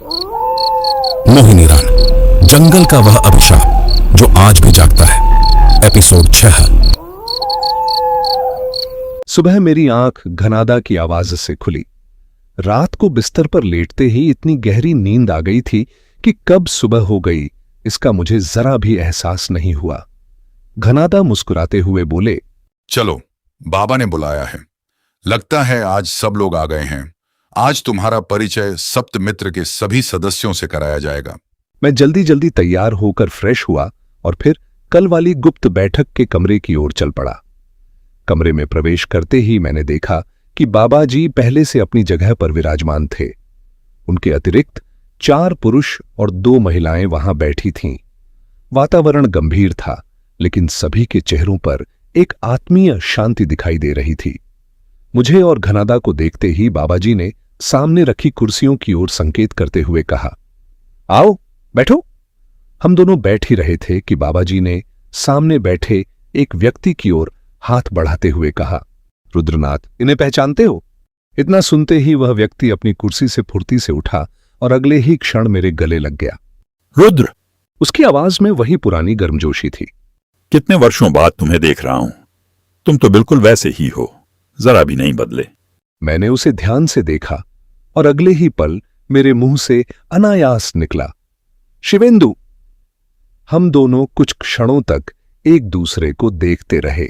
मोहिनीरान, जंगल का वह अभिशाप जो आज भी जागता है। एपिसोड 6। सुबह मेरी आंख घनादा की आवाज से खुली। रात को बिस्तर पर लेटते ही इतनी गहरी नींद आ गई थी कि कब सुबह हो गई इसका मुझे जरा भी एहसास नहीं हुआ। घनादा मुस्कुराते हुए बोले, चलो, बाबा ने बुलाया है। लगता है आज सब लोग आ गए हैं। आज तुम्हारा परिचय सप्त मित्र के सभी सदस्यों से कराया जाएगा। मैं जल्दी जल्दी तैयार होकर फ्रेश हुआ और फिर कल वाली गुप्त बैठक के कमरे की ओर चल पड़ा। कमरे में प्रवेश करते ही मैंने देखा कि बाबा जी पहले से अपनी जगह पर विराजमान थे। उनके अतिरिक्त 4 पुरुष और 2 महिलाएं वहां बैठी थीं। वातावरण गंभीर था, लेकिन सभी के चेहरों पर एक आत्मीय शांति दिखाई दे रही थी। मुझे और घनादा को देखते ही बाबाजी ने सामने रखी कुर्सियों की ओर संकेत करते हुए कहा, आओ बैठो। हम दोनों बैठ ही रहे थे कि बाबाजी ने सामने बैठे एक व्यक्ति की ओर हाथ बढ़ाते हुए कहा, रुद्रनाथ, इन्हें पहचानते हो? इतना सुनते ही वह व्यक्ति अपनी कुर्सी से फुर्ती से उठा और अगले ही क्षण मेरे गले लग गया। रुद्र! उसकी आवाज में वही पुरानी गर्मजोशी थी। कितने वर्षों बाद तुम्हें देख रहा हूं। तुम तो बिल्कुल वैसे ही हो, जरा भी नहीं बदले। मैंने उसे ध्यान से देखा और अगले ही पल मेरे मुंह से अनायास निकला, शिवेंदु। हम दोनों कुछ क्षणों तक एक दूसरे को देखते रहे।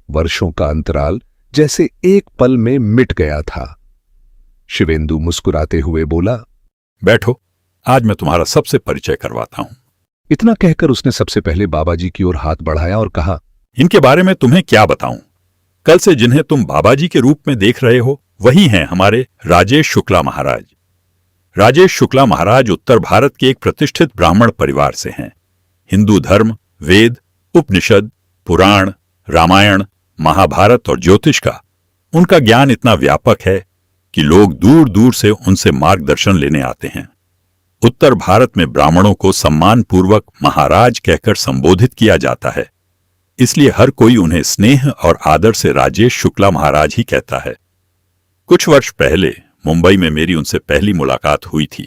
वर्षों का अंतराल जैसे एक पल में मिट गया था। शिवेंदु मुस्कुराते हुए बोला, बैठो, आज मैं तुम्हारा सबसे परिचय करवाता हूं। इतना कहकर उसने सबसे पहले बाबाजी की ओर हाथ बढ़ाया और कहा, इनके बारे में तुम्हें क्या बताऊं। कल से जिन्हें तुम बाबाजी के रूप में देख रहे हो वही हैं हमारे राजेश शुक्ला महाराज। राजेश शुक्ला महाराज उत्तर भारत के एक प्रतिष्ठित ब्राह्मण परिवार से हैं। हिंदू धर्म, वेद, उपनिषद, पुराण, रामायण, महाभारत और ज्योतिष का उनका ज्ञान इतना व्यापक है कि लोग दूर दूर से उनसे मार्गदर्शन लेने आते हैं। उत्तर भारत में ब्राह्मणों को सम्मानपूर्वक महाराज कहकर संबोधित किया जाता है, इसलिए हर कोई उन्हें स्नेह और आदर से राजेश शुक्ला महाराज ही कहता है। कुछ वर्ष पहले मुंबई में मेरी उनसे पहली मुलाकात हुई थी।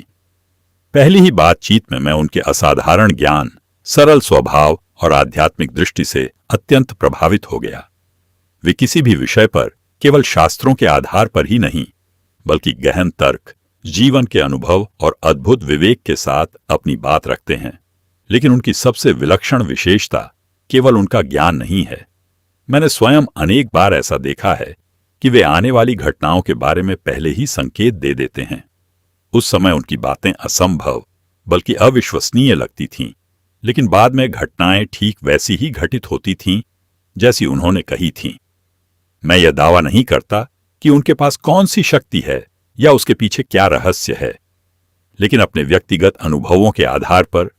पहली ही बातचीत में मैं उनके असाधारण ज्ञान, सरल स्वभाव और आध्यात्मिक दृष्टि से अत्यंत प्रभावित हो गया। वे किसी भी विषय पर केवल शास्त्रों के आधार पर ही नहीं, बल्कि गहन तर्क, जीवन के अनुभव और अद्भुत विवेक के साथ अपनी बात रखते हैं। लेकिन उनकी सबसे विलक्षण विशेषता केवल उनका ज्ञान नहीं है। मैंने स्वयं अनेक बार ऐसा देखा है कि वे आने वाली घटनाओं के बारे में पहले ही संकेत दे देते हैं। उस समय उनकी बातें असंभव बल्कि अविश्वसनीय लगती थीं, लेकिन बाद में घटनाएं ठीक वैसी ही घटित होती थीं जैसी उन्होंने कही थीं। मैं यह दावा नहीं करता कि उनके पास कौन सी शक्ति है या उसके पीछे क्या रहस्य है, लेकिन अपने व्यक्तिगत अनुभवों के आधार पर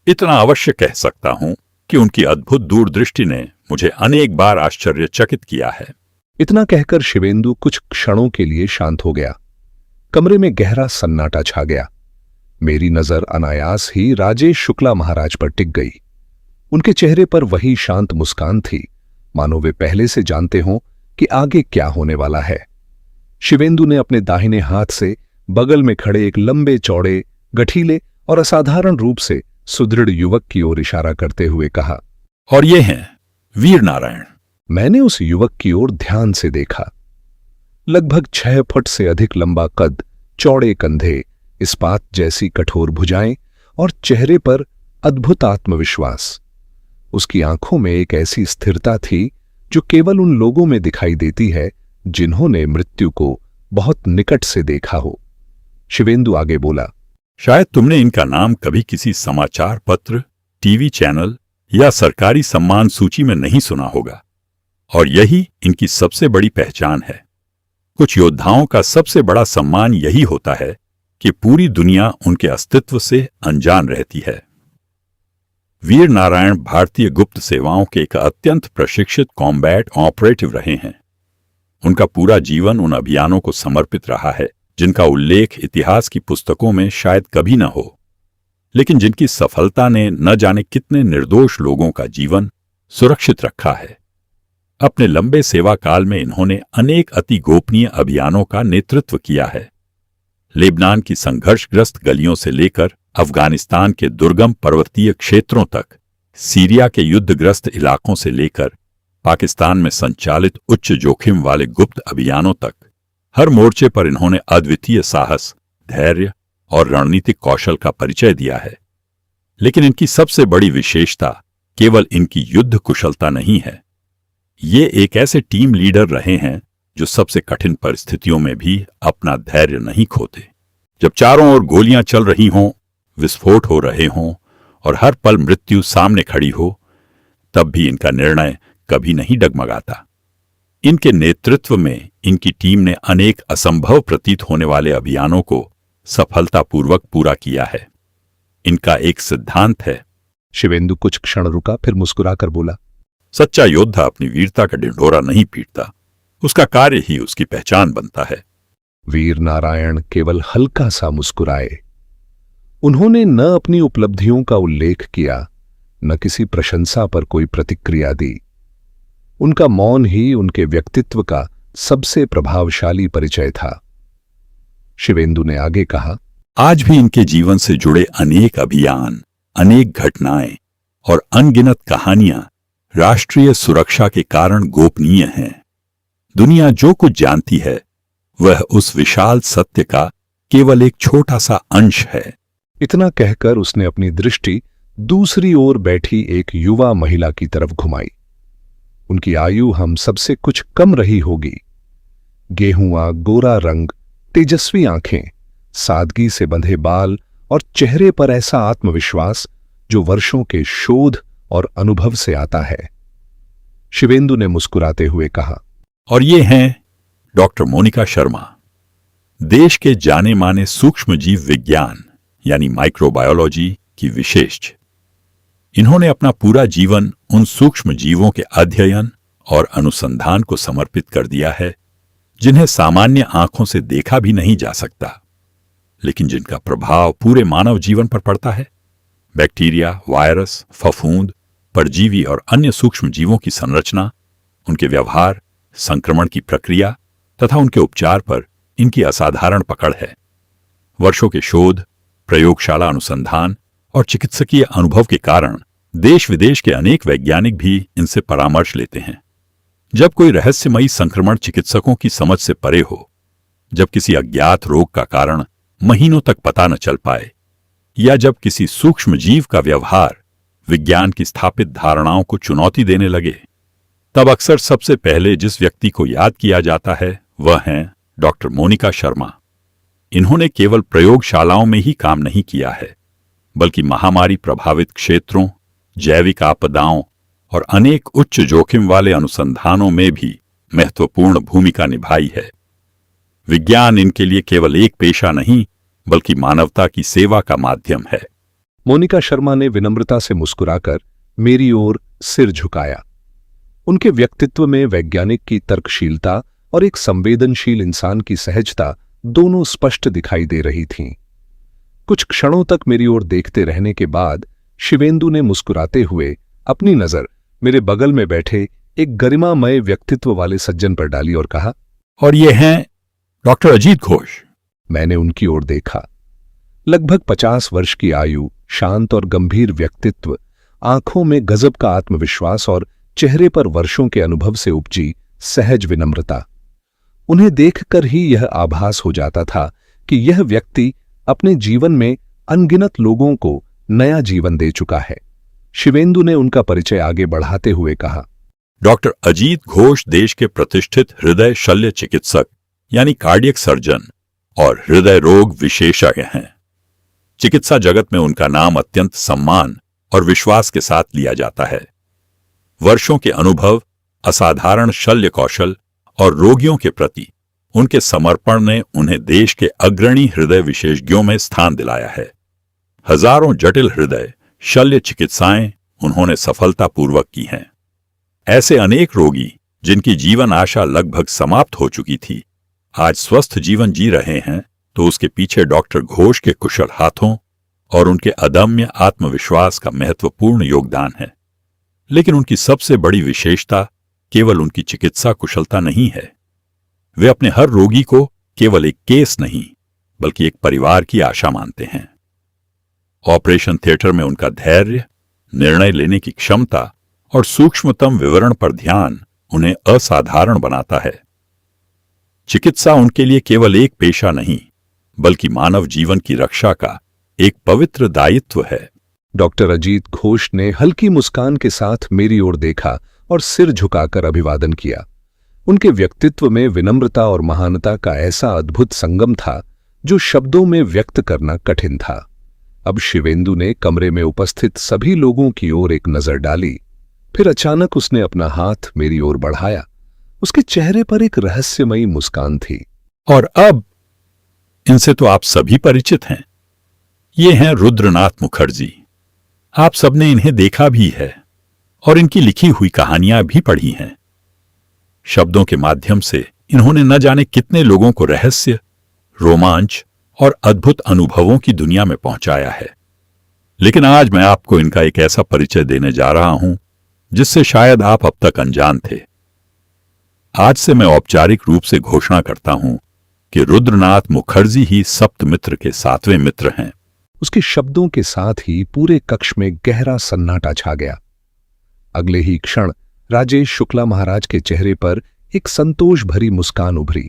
इतना अवश्य कह सकता हूं कि उनकी अद्भुत दूरदृष्टि ने मुझे अनेक बार आश्चर्यचकित किया है। इतना कहकर शिवेंदु कुछ क्षणों के लिए शांत हो गया। कमरे में गहरा सन्नाटा छा गया। मेरी नजर अनायास ही राजेश शुक्ला महाराज पर टिक गई। उनके चेहरे पर वही शांत मुस्कान थी, मानो वे पहले से जानते हों कि आगे क्या होने वाला है। शिवेंदु ने अपने दाहिने हाथ से बगल में खड़े एक लंबे चौड़े, गठीले और असाधारण रूप से सुदृढ़ युवक की ओर इशारा करते हुए कहा, और ये हैं वीर नारायण। मैंने उस युवक की ओर ध्यान से देखा। लगभग 6 फुट से अधिक लंबा कद, चौड़े कंधे, इस्पात जैसी कठोर भुजाएं और चेहरे पर अद्भुत आत्मविश्वास। उसकी आंखों में एक ऐसी स्थिरता थी जो केवल उन लोगों में दिखाई देती है जिन्होंने मृत्यु को बहुत निकट से देखा हो। शिवेंदु आगे बोला, शायद तुमने इनका नाम कभी किसी समाचार पत्र, टीवी चैनल या सरकारी सम्मान सूची में नहीं सुना होगा, और यही इनकी सबसे बड़ी पहचान है। कुछ योद्धाओं का सबसे बड़ा सम्मान यही होता है कि पूरी दुनिया उनके अस्तित्व से अनजान रहती है। वीर नारायण भारतीय गुप्त सेवाओं के एक अत्यंत प्रशिक्षित कॉम्बैट ऑपरेटिव रहे हैं। उनका पूरा जीवन उन अभियानों को समर्पित रहा है जिनका उल्लेख इतिहास की पुस्तकों में शायद कभी न हो, लेकिन जिनकी सफलता ने न जाने कितने निर्दोष लोगों का जीवन सुरक्षित रखा है। अपने लंबे सेवा काल में इन्होंने अनेक अति गोपनीय अभियानों का नेतृत्व किया है। लेबनान की संघर्षग्रस्त गलियों से लेकर अफगानिस्तान के दुर्गम पर्वतीय क्षेत्रों तक, सीरिया के युद्धग्रस्त इलाकों से लेकर पाकिस्तान में संचालित उच्च जोखिम वाले गुप्त अभियानों तक, हर मोर्चे पर इन्होंने अद्वितीय साहस, धैर्य और रणनीतिक कौशल का परिचय दिया है। लेकिन इनकी सबसे बड़ी विशेषता केवल इनकी युद्ध कुशलता नहीं है। ये एक ऐसे टीम लीडर रहे हैं जो सबसे कठिन परिस्थितियों में भी अपना धैर्य नहीं खोते। जब चारों ओर गोलियां चल रही हों, विस्फोट हो रहे हों और हर पल मृत्यु सामने खड़ी हो, तब भी इनका निर्णय कभी नहीं डगमगाता। इनके नेतृत्व में इनकी टीम ने अनेक असंभव प्रतीत होने वाले अभियानों को सफलतापूर्वक पूरा किया है। इनका एक सिद्धांत है। शिवेंदु कुछ क्षण रुका, फिर मुस्कुराकर बोला, सच्चा योद्धा अपनी वीरता का ढिंढोरा नहीं पीटता, उसका कार्य ही उसकी पहचान बनता है। वीर नारायण केवल हल्का सा मुस्कुराए। उन्होंने न अपनी उपलब्धियों का उल्लेख किया, न किसी प्रशंसा पर कोई प्रतिक्रिया दी। उनका मौन ही उनके व्यक्तित्व का सबसे प्रभावशाली परिचय था। शिवेंदु ने आगे कहा, आज भी इनके जीवन से जुड़े अनेक अभियान, अनेक घटनाएं और अनगिनत कहानियां राष्ट्रीय सुरक्षा के कारण गोपनीय हैं। दुनिया जो कुछ जानती है वह उस विशाल सत्य का केवल एक छोटा सा अंश है। इतना कहकर उसने अपनी दृष्टि दूसरी ओर बैठी एक युवा महिला की तरफ घुमाई। उनकी आयु हम सबसे कुछ कम रही होगी। गेहुआ गोरा रंग, तेजस्वी आंखें, सादगी से बंधे बाल और चेहरे पर ऐसा आत्मविश्वास जो वर्षों के शोध और अनुभव से आता है। शिवेंदु ने मुस्कुराते हुए कहा, और ये हैं डॉक्टर मोनिका शर्मा, देश के जाने माने सूक्ष्म जीव विज्ञान यानी माइक्रोबायोलॉजी की विशेषज्ञ। इन्होंने अपना पूरा जीवन उन सूक्ष्म जीवों के अध्ययन और अनुसंधान को समर्पित कर दिया है जिन्हें सामान्य आंखों से देखा भी नहीं जा सकता, लेकिन जिनका प्रभाव पूरे मानव जीवन पर पड़ता है। बैक्टीरिया, वायरस, फफूंद, परजीवी और अन्य सूक्ष्म जीवों की संरचना, उनके व्यवहार, संक्रमण की प्रक्रिया तथा उनके उपचार पर इनकी असाधारण पकड़ है। वर्षों के शोध, प्रयोगशाला अनुसंधान और चिकित्सकीय अनुभव के कारण देश विदेश के अनेक वैज्ञानिक भी इनसे परामर्श लेते हैं। जब कोई रहस्यमयी संक्रमण चिकित्सकों की समझ से परे हो, जब किसी अज्ञात रोग का कारण महीनों तक पता न चल पाए, या जब किसी सूक्ष्म जीव का व्यवहार विज्ञान की स्थापित धारणाओं को चुनौती देने लगे, तब अक्सर सबसे पहले जिस व्यक्ति को याद किया जाता है वह हैं डॉक्टर मोनिका शर्मा। इन्होंने केवल प्रयोगशालाओं में ही काम नहीं किया है, बल्कि महामारी प्रभावित क्षेत्रों, जैविक आपदाओं और अनेक उच्च जोखिम वाले अनुसंधानों में भी महत्वपूर्ण भूमिका निभाई है। विज्ञान इनके लिए केवल एक पेशा नहीं, बल्कि मानवता की सेवा का माध्यम है। मोनिका शर्मा ने विनम्रता से मुस्कुराकर मेरी ओर सिर झुकाया। उनके व्यक्तित्व में वैज्ञानिक की तर्कशीलता और एक संवेदनशील इंसान की सहजता दोनों स्पष्ट दिखाई दे रही थीं। कुछ क्षणों तक मेरी ओर देखते रहने के बाद शिवेंदु ने मुस्कुराते हुए अपनी नजर मेरे बगल में बैठे एक गरिमामय व्यक्तित्व वाले सज्जन पर डाली और कहा, और ये हैं डॉक्टर अजीत घोष। मैंने उनकी ओर देखा। लगभग 50 वर्ष की आयु, शांत और गंभीर व्यक्तित्व, आंखों में गजब का आत्मविश्वास और चेहरे पर वर्षों के अनुभव से उपजी सहज विनम्रता। उन्हें देखकर ही यह आभास हो जाता था कि यह व्यक्ति अपने जीवन में अनगिनत लोगों को नया जीवन दे चुका है। शिवेंदु ने उनका परिचय आगे बढ़ाते हुए कहा, डॉक्टर अजीत घोष देश के प्रतिष्ठित हृदय शल्य चिकित्सक यानी कार्डियक सर्जन और हृदय रोग विशेषज्ञ हैं। चिकित्सा जगत में उनका नाम अत्यंत सम्मान और विश्वास के साथ लिया जाता है। वर्षों के अनुभव, असाधारण शल्य कौशल और रोगियों के प्रति उनके समर्पण ने उन्हें देश के अग्रणी हृदय विशेषज्ञों में स्थान दिलाया है। हजारों जटिल हृदय शल्य चिकित्साएं उन्होंने सफलतापूर्वक की हैं। ऐसे अनेक रोगी जिनकी जीवन आशा लगभग समाप्त हो चुकी थी, आज स्वस्थ जीवन जी रहे हैं, तो उसके पीछे डॉक्टर घोष के कुशल हाथों और उनके अदम्य आत्मविश्वास का महत्वपूर्ण योगदान है। लेकिन उनकी सबसे बड़ी विशेषता केवल उनकी चिकित्सा कुशलता नहीं है। वे अपने हर रोगी को केवल एक केस नहीं, बल्कि एक परिवार की आशा मानते हैं। ऑपरेशन थिएटर में उनका धैर्य, निर्णय लेने की क्षमता और सूक्ष्मतम विवरण पर ध्यान उन्हें असाधारण बनाता है। चिकित्सा उनके लिए केवल एक पेशा नहीं, बल्कि मानव जीवन की रक्षा का एक पवित्र दायित्व है। डॉक्टर अजीत घोष ने हल्की मुस्कान के साथ मेरी ओर देखा और सिर झुकाकर अभिवादन किया। उनके व्यक्तित्व में विनम्रता और महानता का ऐसा अद्भुत संगम था जो शब्दों में व्यक्त करना कठिन था। अब शिवेंदु ने कमरे में उपस्थित सभी लोगों की ओर एक नजर डाली, फिर अचानक उसने अपना हाथ मेरी ओर बढ़ाया। उसके चेहरे पर एक रहस्यमयी मुस्कान थी। और अब इनसे तो आप सभी परिचित हैं। ये हैं रुद्रनाथ मुखर्जी। आप सबने इन्हें देखा भी है और इनकी लिखी हुई कहानियां भी पढ़ी हैं। शब्दों के माध्यम से इन्होंने न जाने कितने लोगों को रहस्य, रोमांच और अद्भुत अनुभवों की दुनिया में पहुंचाया है। लेकिन आज मैं आपको इनका एक ऐसा परिचय देने जा रहा हूं जिससे शायद आप अब तक अनजान थे। आज से मैं औपचारिक रूप से घोषणा करता हूं कि रुद्रनाथ मुखर्जी ही सप्तमित्र के 7वें मित्र हैं। उसके शब्दों के साथ ही पूरे कक्ष में गहरा सन्नाटा छा गया। अगले ही क्षण राजेश शुक्ला महाराज के चेहरे पर एक संतोष भरी मुस्कान उभरी।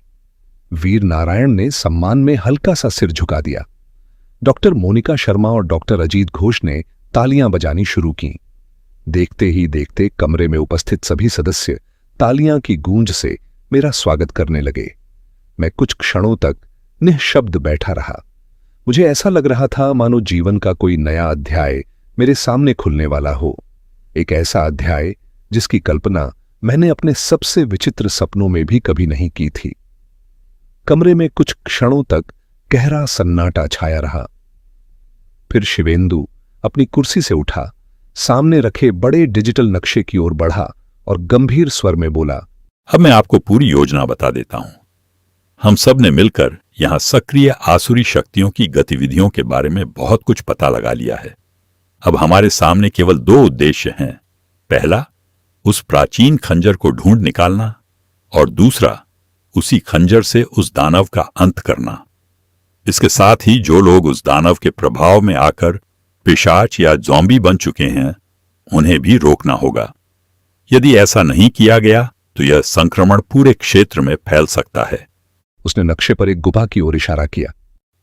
वीर नारायण ने सम्मान में हल्का सा सिर झुका दिया। डॉक्टर मोनिका शर्मा और डॉक्टर अजीत घोष ने तालियां बजानी शुरू की। देखते ही देखते कमरे में उपस्थित सभी सदस्य तालियां की गूंज से मेरा स्वागत करने लगे। मैं कुछ क्षणों तक निःशब्द बैठा रहा। मुझे ऐसा लग रहा था मानो जीवन का कोई नया अध्याय मेरे सामने खुलने वाला हो। एक ऐसा अध्याय जिसकी कल्पना मैंने अपने सबसे विचित्र सपनों में भी कभी नहीं की थी। कमरे में कुछ क्षणों तक गहरा सन्नाटा छाया रहा। फिर शिवेंदु अपनी कुर्सी से उठा, सामने रखे बड़े डिजिटल नक्शे की ओर बढ़ा और गंभीर स्वर में बोला, अब मैं आपको पूरी योजना बता देता हूं। हम सब ने मिलकर यहां सक्रिय आसुरी शक्तियों की गतिविधियों के बारे में बहुत कुछ पता लगा लिया है। अब हमारे सामने केवल 2 उद्देश्य हैं। पहला, उस प्राचीन खंजर को ढूंढ निकालना, और दूसरा, उसी खंजर से उस दानव का अंत करना। इसके साथ ही जो लोग उस दानव के प्रभाव में आकर पिशाच या ज़ॉम्बी बन चुके हैं, उन्हें भी रोकना होगा। यदि ऐसा नहीं किया गया तो यह संक्रमण पूरे क्षेत्र में फैल सकता है। उसने नक्शे पर एक गुफा की ओर इशारा किया।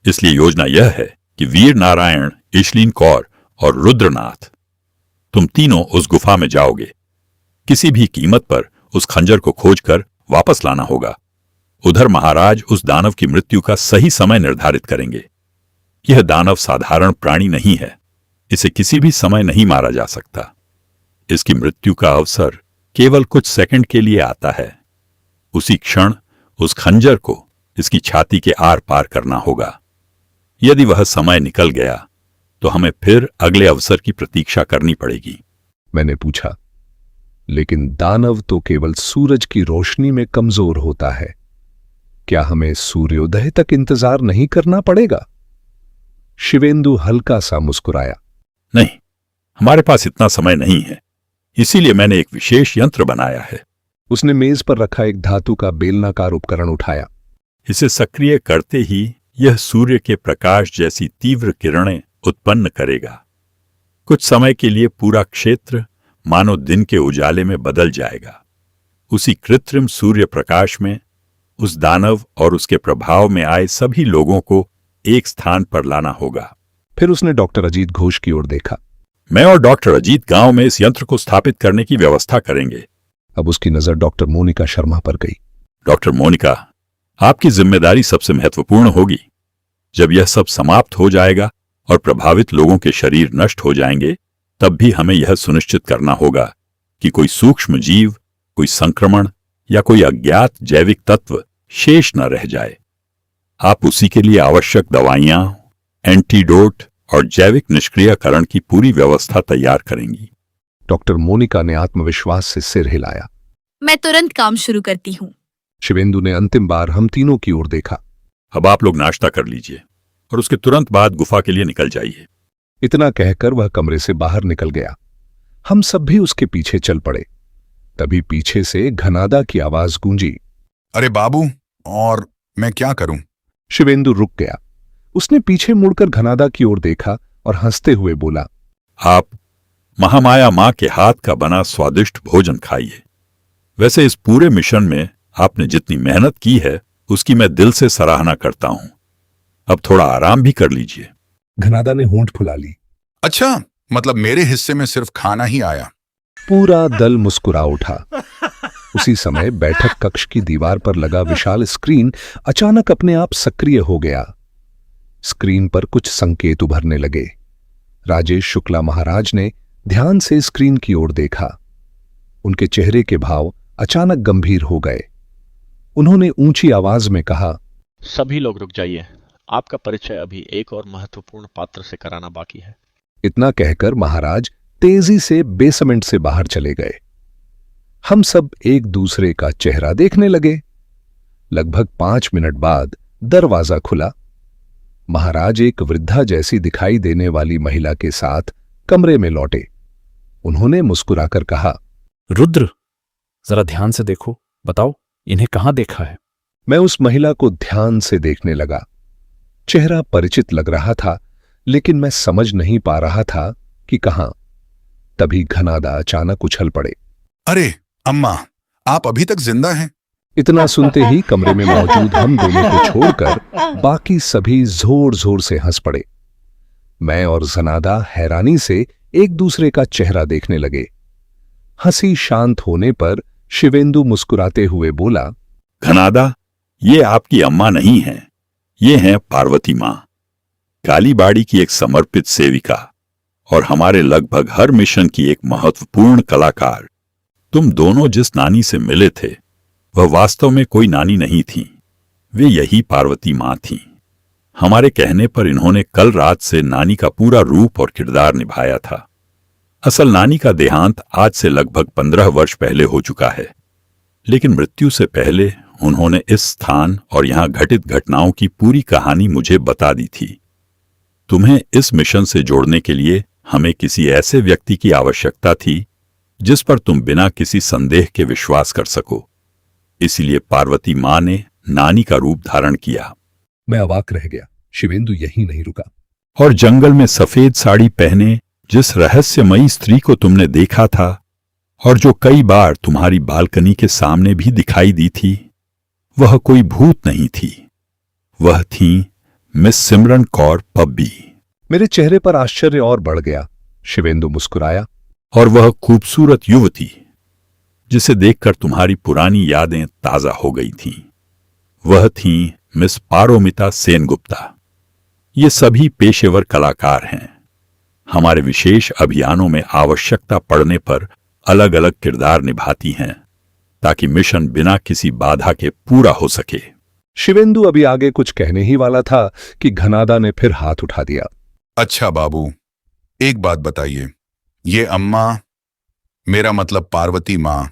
इसलिए योजना यह है कि वीर नारायण, इशलीन कौर और रुद्रनाथ, तुम तीनों उस गुफा में जाओगे। किसी भी कीमत पर उस खंजर को खोजकर वापस लाना होगा। उधर महाराज उस दानव की मृत्यु का सही समय निर्धारित करेंगे। यह दानव साधारण प्राणी नहीं है। इसे किसी भी समय नहीं मारा जा सकता। इसकी मृत्यु का अवसर केवल कुछ सेकंड के लिए आता है। उसी क्षण उस खंजर को इसकी छाती के आर पार करना होगा। यदि वह समय निकल गया तो हमें फिर अगले अवसर की प्रतीक्षा करनी पड़ेगी। मैंने पूछा, लेकिन दानव तो केवल सूरज की रोशनी में कमजोर होता है। क्या हमें सूर्योदय तक इंतजार नहीं करना पड़ेगा? शिवेंदु हल्का सा मुस्कुराया। नहीं, हमारे पास इतना समय नहीं है। इसीलिए मैंने एक विशेष यंत्र बनाया है। उसने मेज पर रखा एक धातु का बेलनाकार उपकरण उठाया। इसे सक्रिय करते ही यह सूर्य के प्रकाश जैसी तीव्र किरणें उत्पन्न करेगा। कुछ समय के लिए पूरा क्षेत्र मानो दिन के उजाले में बदल जाएगा। उसी कृत्रिम सूर्य प्रकाश में उस दानव और उसके प्रभाव में आए सभी लोगों को एक स्थान पर लाना होगा। फिर उसने डॉक्टर अजीत घोष की ओर देखा। मैं और डॉक्टर अजीत गांव में इस यंत्र को स्थापित करने की व्यवस्था करेंगे। अब उसकी नजर डॉक्टर मोनिका शर्मा पर गई। डॉक्टर मोनिका, आपकी जिम्मेदारी सबसे महत्वपूर्ण होगी। जब यह सब समाप्त हो जाएगा और प्रभावित लोगों के शरीर नष्ट हो जाएंगे, तब भी हमें यह सुनिश्चित करना होगा कि कोई सूक्ष्म जीव, कोई संक्रमण या कोई अज्ञात जैविक तत्व शेष न रह जाए। आप उसी के लिए आवश्यक दवाइयां, एंटीडोट और जैविक निष्क्रियकरण की पूरी व्यवस्था तैयार करेंगी। डॉक्टर मोनिका ने आत्मविश्वास से सिर हिलाया। मैं तुरंत काम शुरू करती हूँ। शिवेंदु ने अंतिम बार हम तीनों की ओर देखा। अब आप लोग नाश्ता कर लीजिए और उसके तुरंत बाद गुफा के लिए निकल जाइए। इतना कहकर वह कमरे से बाहर निकल गया। हम सब भी उसके पीछे चल पड़े। तभी पीछे से घनादा की आवाज गूंजी। अरे बाबू, और मैं क्या करूं? शिवेंदु रुक गया। उसने पीछे मुड़कर घनादा की ओर देखा और हंसते हुए बोला, आप महामाया मां के हाथ का बना स्वादिष्ट भोजन खाइए। वैसे इस पूरे मिशन में आपने जितनी मेहनत की है उसकी मैं दिल से सराहना करता हूं। अब थोड़ा आराम भी कर लीजिए। घनादा ने होंठ फुला ली। अच्छा, मतलब मेरे हिस्से में सिर्फ खाना ही आया। पूरा दल मुस्कुरा उठा। उसी समय बैठक कक्ष की दीवार पर लगा विशाल स्क्रीन अचानक अपने आप सक्रिय हो गया। स्क्रीन पर कुछ संकेत उभरने लगे। राजेश शुक्ला महाराज ने ध्यान से स्क्रीन की ओर देखा। उनके चेहरे के भाव अचानक गंभीर हो गए। उन्होंने ऊंची आवाज में कहा, सभी लोग रुक जाइए, आपका परिचय अभी एक और महत्वपूर्ण पात्र से कराना बाकी है। इतना कहकर महाराज तेजी से बेसमेंट से बाहर चले गए। हम सब एक दूसरे का चेहरा देखने लगे। लगभग 5 मिनट बाद दरवाजा खुला। महाराज एक वृद्धा जैसी दिखाई देने वाली महिला के साथ कमरे में लौटे। उन्होंने मुस्कुराकर कहा, रुद्र, जरा ध्यान से देखो, बताओ इन्हें कहां देखा है? मैं उस महिला को ध्यान से देखने लगा। चेहरा परिचित लग रहा था, लेकिन मैं समझ नहीं पा रहा था कि कहां। तभी घनादा अचानक उछल पड़े। अरे अम्मा, आप अभी तक जिंदा हैं? इतना सुनते ही कमरे में मौजूद हम दोनों को छोड़कर बाकी सभी जोर जोर से हंस पड़े। मैं और जनादा हैरानी से एक दूसरे का चेहरा देखने लगे। हंसी शांत होने पर शिवेंदु मुस्कुराते हुए बोला, घनादा, ये आपकी अम्मा नहीं है, ये हैं पार्वती मां, कालीबाड़ी की एक समर्पित सेविका और हमारे लगभग हर मिशन की एक महत्वपूर्ण कलाकार। तुम दोनों जिस नानी से मिले थे वह वास्तव में कोई नानी नहीं थी, वे यही पार्वती मां थीं। हमारे कहने पर इन्होंने कल रात से नानी का पूरा रूप और किरदार निभाया था। असल नानी का देहांत आज से लगभग 15 वर्ष पहले हो चुका है, लेकिन मृत्यु से पहले उन्होंने इस स्थान और यहां घटित घटनाओं की पूरी कहानी मुझे बता दी थी। तुम्हें इस मिशन से जोड़ने के लिए हमें किसी ऐसे व्यक्ति की आवश्यकता थी जिस पर तुम बिना किसी संदेह के विश्वास कर सको। इसलिए पार्वती मां ने नानी का रूप धारण किया। मैं अवाक रह गया। शिवेंदु यहीं नहीं रुका। और जंगल में सफेद साड़ी पहने जिस रहस्यमयी स्त्री को तुमने देखा था और जो कई बार तुम्हारी बालकनी के सामने भी दिखाई दी थी, वह कोई भूत नहीं थी, वह थी मिस सिमरन कौर पब्बी। मेरे चेहरे पर आश्चर्य और बढ़ गया। शिवेंदु मुस्कुराया। और वह खूबसूरत युवती जिसे देखकर तुम्हारी पुरानी यादें ताजा हो गई थीं, वह थी मिस पारोमिता सेनगुप्ता। ये सभी पेशेवर कलाकार हैं। हमारे विशेष अभियानों में आवश्यकता पड़ने पर अलग अलग किरदार निभाती हैं ताकि मिशन बिना किसी बाधा के पूरा हो सके। शिवेंदु अभी आगे कुछ कहने ही वाला था कि घनादा ने फिर हाथ उठा दिया। अच्छा बाबू, एक बात बताइए, ये अम्मा, मेरा मतलब पार्वती मां,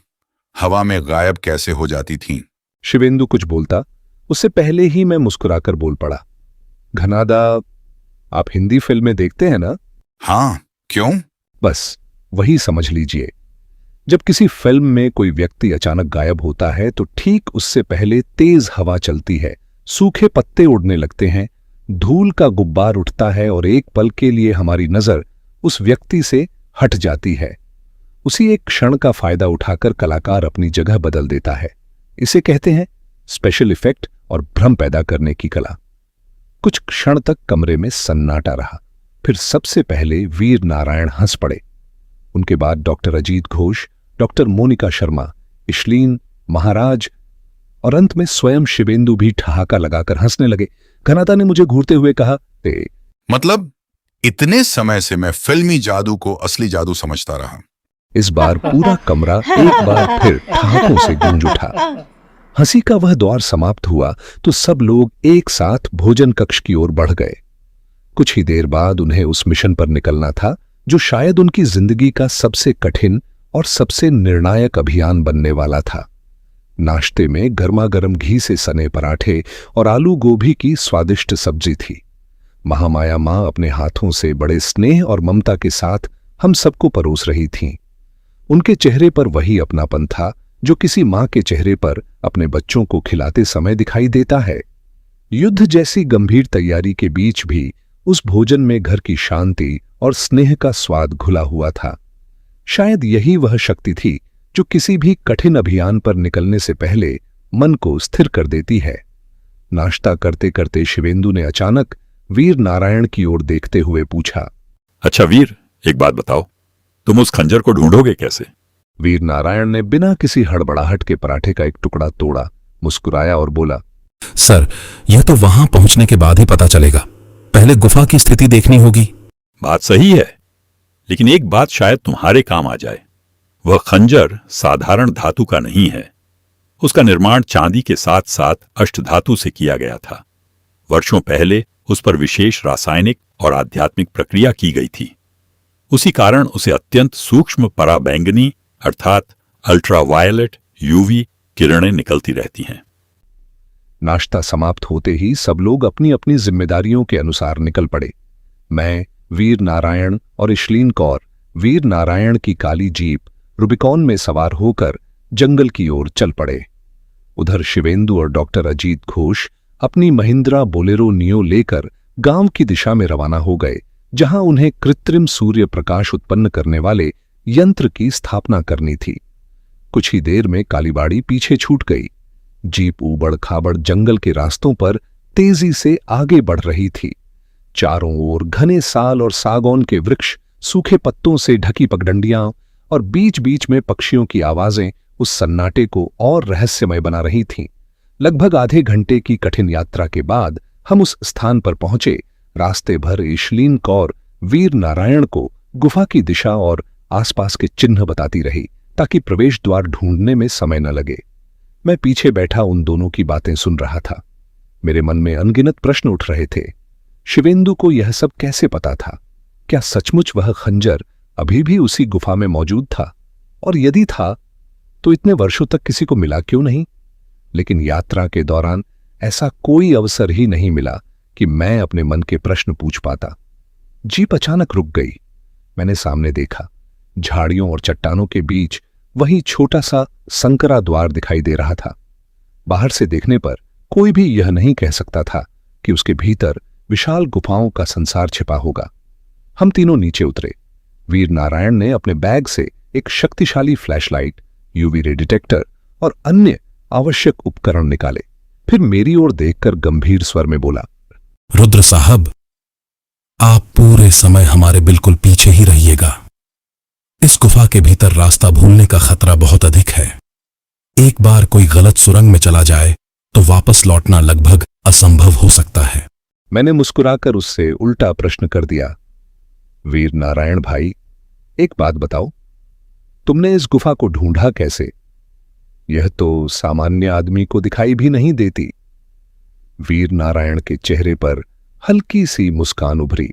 हवा में गायब कैसे हो जाती थीं? शिवेंदु कुछ बोलता, उससे पहले ही मैं मुस्कुराकर बोल पड़ा। घनादा, आप हिंदी फिल्में देखते हैं ना? हाँ, क्यों? बस वही समझ लीजिए। जब किसी फिल्म में कोई व्यक्ति अचानक गायब होता है तो ठीक उससे पहले तेज हवा चलती है, सूखे पत्ते उड़ने लगते हैं, धूल का गुब्बार उठता है और एक पल के लिए हमारी नजर उस व्यक्ति से हट जाती है। उसी एक क्षण का फायदा उठाकर कलाकार अपनी जगह बदल देता है। इसे कहते हैं स्पेशल इफेक्ट और भ्रम पैदा करने की कला। कुछ क्षण तक कमरे में सन्नाटा रहा। फिर सबसे पहले वीर नारायण हंस पड़े। उनके बाद डॉक्टर अजीत घोष, डॉक्टर मोनिका शर्मा, इशलीन, महाराज और अंत में स्वयं शिवेंदु भी ठहाका लगाकर हंसने लगे। घनादा ने मुझे घूरते हुए कहा, मतलब इतने समय से मैं फिल्मी जादू को असली जादू समझता रहा। इस बार पूरा कमरा एक बार फिर ठहाकों से गूंज उठा। हंसी का वह दौर समाप्त हुआ तो सब लोग एक साथ भोजन कक्ष की ओर बढ़ गए। कुछ ही देर बाद उन्हें उस मिशन पर निकलना था जो शायद उनकी जिंदगी का सबसे कठिन और सबसे निर्णायक अभियान बनने वाला था। नाश्ते में गर्मा-गर्म घी से सने पराठे और आलू गोभी की स्वादिष्ट सब्जी थी। महामाया मां अपने हाथों से बड़े स्नेह और ममता के साथ हम सबको परोस रही थीं। उनके चेहरे पर वही अपनापन था जो किसी मां के चेहरे पर अपने बच्चों को खिलाते समय दिखाई देता है। युद्ध जैसी गंभीर तैयारी के बीच भी उस भोजन में घर की शांति और स्नेह का स्वाद घुला हुआ था। शायद यही वह शक्ति थी जो किसी भी कठिन अभियान पर निकलने से पहले मन को स्थिर कर देती है। नाश्ता करते करते शिवेंदु ने अचानक वीर नारायण की ओर देखते हुए पूछा, अच्छा वीर, एक बात बताओ, तुम उस खंजर को ढूंढोगे कैसे? वीर नारायण ने बिना किसी हड़बड़ाहट के पराठे का एक टुकड़ा तोड़ा, मुस्कुराया और बोला, सर, यह तो वहां पहुंचने के बाद ही पता चलेगा। पहले गुफा की स्थिति देखनी होगी। बात सही है, लेकिन एक बात शायद तुम्हारे काम आ जाए। वह खंजर साधारण धातु का नहीं है। उसका निर्माण चांदी के साथ साथ अष्टधातु से किया गया था। वर्षों पहले उस पर विशेष रासायनिक और आध्यात्मिक प्रक्रिया की गई थी। उसी कारण उसे अत्यंत सूक्ष्म पराबैंगनी अर्थात अल्ट्रावायलेट यूवी किरणें निकलती रहती हैं। नाश्ता समाप्त होते ही सब लोग अपनी अपनी जिम्मेदारियों के अनुसार निकल पड़े। मैं, वीर नारायण और इशलीन कौर वीर नारायण की काली जीप रुबिकॉन में सवार होकर जंगल की ओर चल पड़े। उधर शिवेंदु और डॉक्टर अजीत घोष अपनी महिंद्रा बोलेरो नियो लेकर गांव की दिशा में रवाना हो गए, जहां उन्हें कृत्रिम सूर्य प्रकाश उत्पन्न करने वाले यंत्र की स्थापना करनी थी। कुछ ही देर में कालीबाड़ी पीछे छूट गई। जीप ऊबड़ खाबड़ जंगल के रास्तों पर तेजी से आगे बढ़ रही थी। चारों ओर घने साल और सागौन के वृक्ष, सूखे पत्तों से ढकी पगडंडियां और बीच बीच में पक्षियों की आवाजें उस सन्नाटे को और रहस्यमय बना रही थीं। लगभग आधे घंटे की कठिन यात्रा के बाद हम उस स्थान पर पहुंचे। रास्ते भर इशलीन कौर वीर नारायण को गुफा की दिशा और आसपास के चिन्ह बताती रही, ताकि प्रवेश द्वार ढूंढने में समय न लगे। मैं पीछे बैठा उन दोनों की बातें सुन रहा था। मेरे मन में अनगिनत प्रश्न उठ रहे थे। शिवेंदु को यह सब कैसे पता था? क्या सचमुच वह खंजर अभी भी उसी गुफा में मौजूद था? और यदि था तो इतने वर्षों तक किसी को मिला क्यों नहीं? लेकिन यात्रा के दौरान ऐसा कोई अवसर ही नहीं मिला कि मैं अपने मन के प्रश्न पूछ पाता। जीप अचानक रुक गई। मैंने सामने देखा। झाड़ियों और चट्टानों के बीच वही छोटा सा संकरा द्वार दिखाई दे रहा था। बाहर से देखने पर कोई भी यह नहीं कह सकता था कि उसके भीतर विशाल गुफाओं का संसार छिपा होगा। हम तीनों नीचे उतरे। वीर नारायण ने अपने बैग से एक शक्तिशाली फ्लैशलाइट, यूवी रे डिटेक्टर और अन्य आवश्यक उपकरण निकाले। फिर मेरी ओर देखकर गंभीर स्वर में बोला, रुद्र साहब, आप पूरे समय हमारे बिल्कुल पीछे ही रहिएगा। इस गुफा के भीतर रास्ता भूलने का खतरा बहुत अधिक है। एक बार कोई गलत सुरंग में चला जाए तो वापस लौटना लगभग असंभव हो सकता है। मैंने मुस्कुराकर उससे उल्टा प्रश्न कर दिया, वीर नारायण भाई, एक बात बताओ, तुमने इस गुफा को ढूंढा कैसे? यह तो सामान्य आदमी को दिखाई भी नहीं देती। वीर नारायण के चेहरे पर हल्की सी मुस्कान उभरी।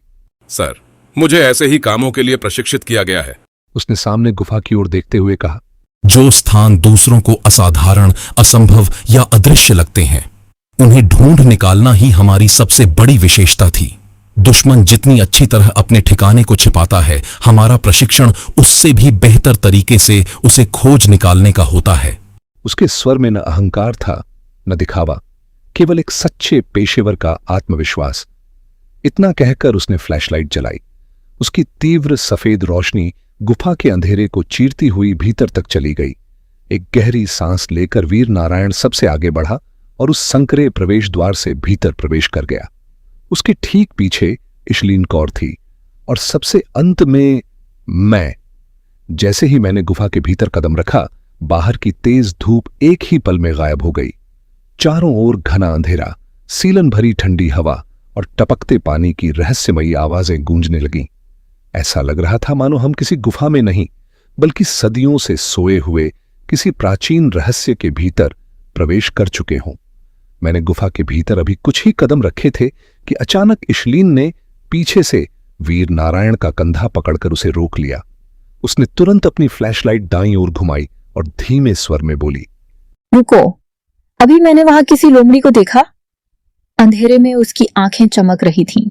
सर, मुझे ऐसे ही कामों के लिए प्रशिक्षित किया गया है। उसने सामने गुफा की ओर देखते हुए कहा, जो स्थान दूसरों को असाधारण, असंभव या अदृश्य लगते हैं, उन्हें ढूंढ निकालना ही हमारी सबसे बड़ी विशेषता थी। दुश्मन जितनी अच्छी तरह अपने ठिकाने को छिपाता है, हमारा प्रशिक्षण उससे भी बेहतर तरीके से उसे खोज निकालने का होता है। उसके स्वर में न अहंकार था न दिखावा, केवल एक सच्चे पेशेवर का आत्मविश्वास। इतना कहकर उसने फ्लैशलाइट जलाई। उसकी तीव्र सफेद रोशनी गुफा के अंधेरे को चीरती हुई भीतर तक चली गई। एक गहरी सांस लेकर वीर नारायण सबसे आगे बढ़ा और उस संकरे प्रवेश द्वार से भीतर प्रवेश कर गया। उसके ठीक पीछे इशलीन कौर थी और सबसे अंत में मैं। जैसे ही मैंने गुफा के भीतर कदम रखा, बाहर की तेज धूप एक ही पल में गायब हो गई। चारों ओर घना अंधेरा, सीलन भरी ठंडी हवा और टपकते पानी की रहस्यमयी आवाजें गूंजने लगीं। ऐसा लग रहा था मानो हम किसी गुफा में नहीं, बल्कि सदियों से सोए हुए किसी प्राचीन रहस्य के भीतर प्रवेश कर चुके हों। मैंने गुफा के भीतर अभी कुछ ही कदम रखे थे कि अचानक इशलीन ने पीछे से वीर नारायण का कंधा पकड़कर उसे रोक लिया। उसने तुरंत अपनी फ्लैशलाइट दाईं ओर घुमाई और धीमे स्वर में बोली, रुको, अभी मैंने वहां किसी लोमड़ी को देखा। अंधेरे में उसकी आंखें चमक रही थीं।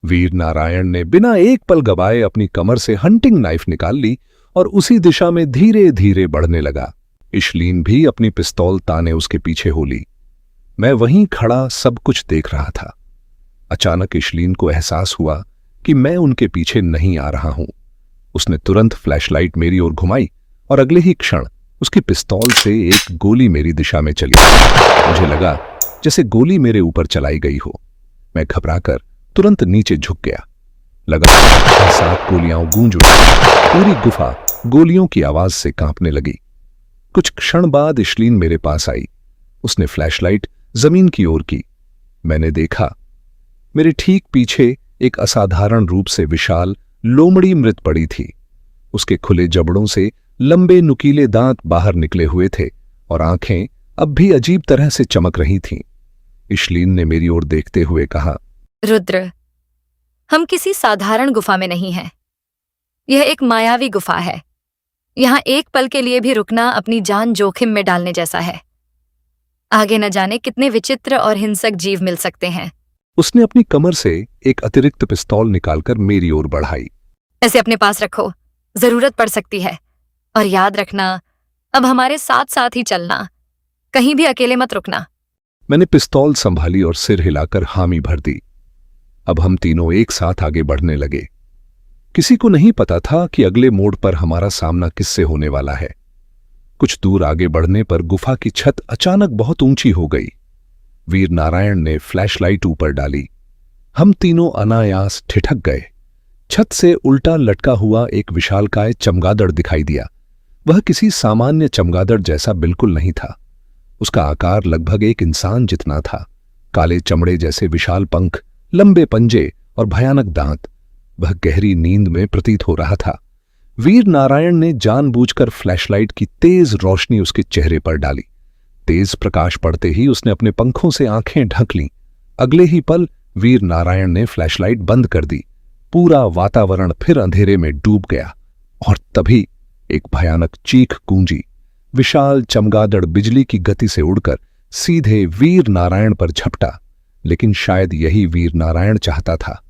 वीर नारायण ने बिना एक पल गवाए अपनी कमर से हंटिंग नाइफ निकाल ली और उसी दिशा में धीरे धीरे बढ़ने लगा। इशलीन भी अपनी पिस्तौल ताने उसके पीछे हो ली। मैं वहीं खड़ा सब कुछ देख रहा था। अचानक इशलीन को एहसास हुआ कि मैं उनके पीछे नहीं आ रहा हूं। उसने तुरंत फ्लैशलाइट मेरी ओर घुमाई और अगले ही क्षण उसकी पिस्तौल से एक गोली मेरी दिशा में चली। मुझे लगा जैसे गोली मेरे ऊपर चलाई गई हो। मैं घबराकर तुरंत नीचे झुक गया। लगा 6-7 गोलियां गूंज उठी। पूरी गुफा गोलियों की आवाज से कांपने लगी। कुछ क्षण बाद इशलीन मेरे पास आई। उसने फ्लैशलाइट जमीन की ओर की। मैंने देखा मेरे ठीक पीछे एक असाधारण रूप से विशाल लोमड़ी मृत पड़ी थी। उसके खुले जबड़ों से लंबे नुकीले दांत बाहर निकले हुए थे और आंखें अब भी अजीब तरह से चमक रही थीं। इशलीन ने मेरी ओर देखते हुए कहा, रुद्र, हम किसी साधारण गुफा में नहीं हैं। यह एक मायावी गुफा है। यहां एक पल के लिए भी रुकना अपनी जान जोखिम में डालने जैसा है। आगे न जाने कितने विचित्र और हिंसक जीव मिल सकते हैं। उसने अपनी कमर से एक अतिरिक्त पिस्तौल निकालकर मेरी ओर बढ़ाई। ऐसे अपने पास रखो, जरूरत पड़ सकती है। और याद रखना, अब हमारे साथ साथ ही चलना, कहीं भी अकेले मत रुकना। मैंने पिस्तौल संभाली और सिर हिलाकर हामी भर दी। अब हम तीनों एक साथ आगे बढ़ने लगे। किसी को नहीं पता था कि अगले मोड़ पर हमारा सामना किससे होने वाला है। कुछ दूर आगे बढ़ने पर गुफा की छत अचानक बहुत ऊंची हो गई। वीर नारायण ने फ्लैशलाइट ऊपर डाली। हम तीनों अनायास ठिठक गए। छत से उल्टा लटका हुआ एक विशालकाय चमगादड़ दिखाई दिया। वह किसी सामान्य चमगादड़ जैसा बिल्कुल नहीं था। उसका आकार लगभग एक इंसान जितना था। काले चमड़े जैसे विशाल पंख, लंबे पंजे और भयानक दांत। वह गहरी नींद में प्रतीत हो रहा था। वीर नारायण ने जानबूझकर फ्लैशलाइट की तेज रोशनी उसके चेहरे पर डाली। तेज प्रकाश पड़ते ही उसने अपने पंखों से आंखें ढक लीं। अगले ही पल वीर नारायण ने फ्लैशलाइट बंद कर दी। पूरा वातावरण फिर अंधेरे में डूब गया और तभी एक भयानक चीख गूंजी। विशाल चमगादड़ बिजली की गति से उड़कर सीधे वीर नारायण पर झपटा। लेकिन शायद यही वीर नारायण चाहता था।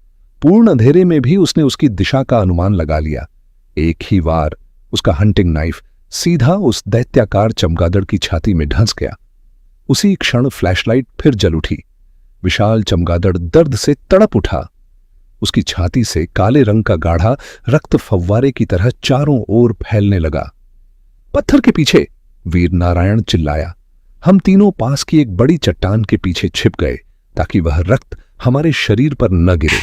पूर्ण अंधेरे में भी उसने उसकी दिशा का अनुमान लगा लिया। एक ही वार उसका हंटिंग नाइफ सीधा उस दैत्याकार चमगादड़ की छाती में धंस गया। उसी क्षण फ्लैशलाइट फिर जल उठी। विशाल चमगादड़ दर्द से तड़प उठा। उसकी छाती से काले रंग का गाढ़ा रक्त फव्वारे की तरह चारों ओर फैलने लगा। पत्थर के पीछे, वीर नारायण चिल्लाया। हम तीनों पास की एक बड़ी चट्टान के पीछे छिप गए ताकि वह रक्त हमारे शरीर पर न गिरे।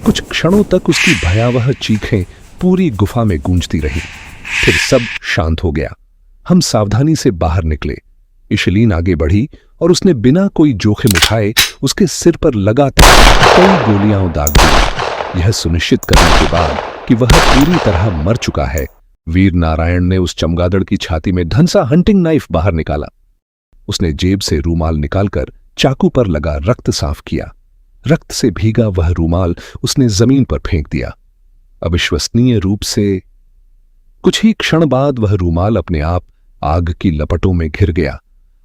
कुछ क्षणों तक उसकी भयावह चीखें पूरी गुफा में गूंजती रही। फिर सब शांत हो गया। हम सावधानी से बाहर निकले। इशलीन आगे बढ़ी और उसने बिना कोई जोखिम उठाए उसके सिर पर लगातार कई गोलियां दाग दी। यह सुनिश्चित करने के बाद कि वह पूरी तरह मर चुका है, वीर नारायण ने उस चमगादड़ की छाती में धंसा हंटिंग नाइफ बाहर निकाला। उसने जेब से रूमाल निकालकर चाकू पर लगा रक्त साफ किया। रक्त से भीगा वह रूमाल उसने जमीन पर फेंक दिया। अविश्वसनीय रूप से कुछ ही क्षण बाद वह रूमाल अपने आप आग की लपटों में घिर गया